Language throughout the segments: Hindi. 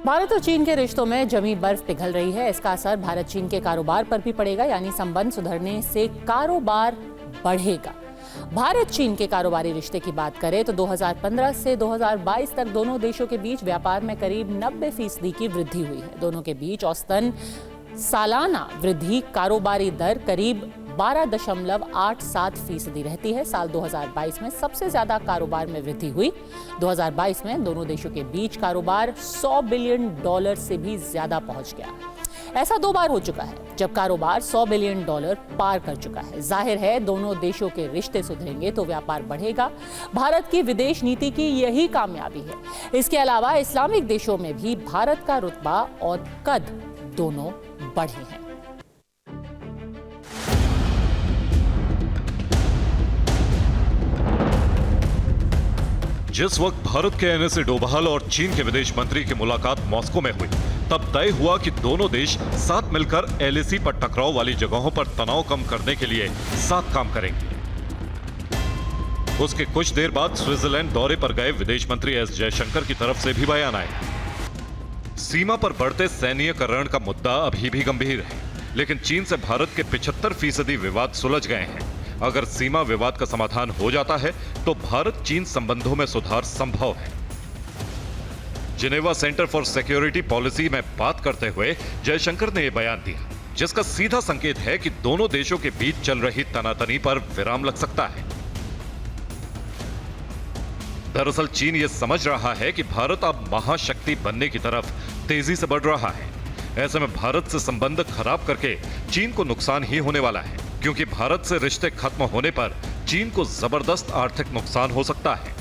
भारत और चीन के रिश्तों में जमी बर्फ पिघल रही है। इसका असर भारत चीन के कारोबार पर भी पड़ेगा, यानी संबंध सुधरने से कारोबार बढ़ेगा। भारत चीन के कारोबारी रिश्ते की बात करें तो 2015 से 2022 तक दोनों देशों के बीच व्यापार में करीब 90% की वृद्धि हुई है। दोनों के बीच औसतन सालाना वृद्धि कारोबारी दर करीब 12.87% रहती है। साल 2022 में सबसे ज्यादा कारोबार में वृद्धि हुई। 2022 में दोनों देशों के बीच कारोबार $100 बिलियन से भी ज्यादा पहुंच गया। ऐसा 2 बार हो चुका है जब कारोबार $100 बिलियन पार कर चुका है। जाहिर है दोनों देशों के रिश्ते सुधरेंगे तो व्यापार बढ़ेगा। भारत की विदेश नीति की यही कामयाबी है। इसके अलावा इस्लामिक देशों में भी भारत का रुतबा और कद दोनों बढ़े हैं। जिस वक्त भारत के एनएसए डोभाल और चीन के विदेश मंत्री की मुलाकात मॉस्को में हुई, तब तय हुआ कि दोनों देश साथ मिलकर एलएसी पर टकराव वाली जगहों पर तनाव कम करने के लिए साथ काम करेंगे। उसके कुछ देर बाद स्विट्जरलैंड दौरे पर गए विदेश मंत्री एस जयशंकर की तरफ से भी बयान आए। सीमा पर बढ़ते सैन्यीकरण का मुद्दा अभी भी गंभीर है, लेकिन चीन से भारत के 75% विवाद सुलझ गए हैं। अगर सीमा विवाद का समाधान हो जाता है तो भारत चीन संबंधों में सुधार संभव है। Geneva centre for security policy में बात करते हुए जयशंकर ने यह बयान दिया, जिसका सीधा संकेत है कि दोनों देशों के बीच चल रही तनातनी पर विराम लग सकता है। दरअसल चीन यह समझ रहा है कि भारत अब महाशक्ति बनने की तरफ तेजी से बढ़ रहा है। ऐसे में भारत से संबंध खराब करके चीन को नुकसान ही होने वाला है, क्योंकि भारत से रिश्ते खत्म होने पर चीन को जबरदस्त आर्थिक नुकसान हो सकता है।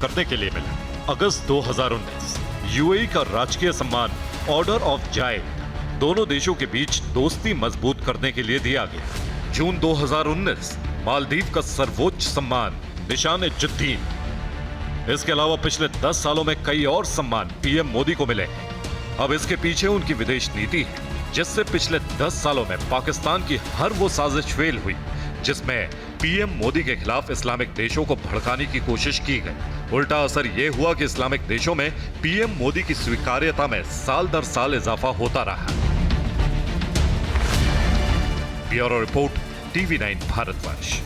करने के लिए मिला अगस्त 2019 यूएई का राजकीय सम्मान ऑर्डर ऑफ जायद दोनों देशों के बीच दोस्ती मजबूत करने के लिए दिया गया। जून 2019 मालदीव का सर्वोच्च सम्मान निशान इज्जुद्दीन। इसके अलावा पिछले 10 सालों में कई और सम्मान पीएम मोदी को मिले हैं। अब इसके पीछे उनकी विदेश नीति है, जिससे पिछले 10 सालों में पाकिस्तान की हर वो साजिश फेल हुई जिसमें पीएम मोदी के खिलाफ इस्लामिक देशों को भड़काने की कोशिश की गई। उल्टा असर यह हुआ कि इस्लामिक देशों में पीएम मोदी की स्वीकार्यता में साल दर साल इजाफा होता रहा। Bureau report, TV9 Bharatvarsh.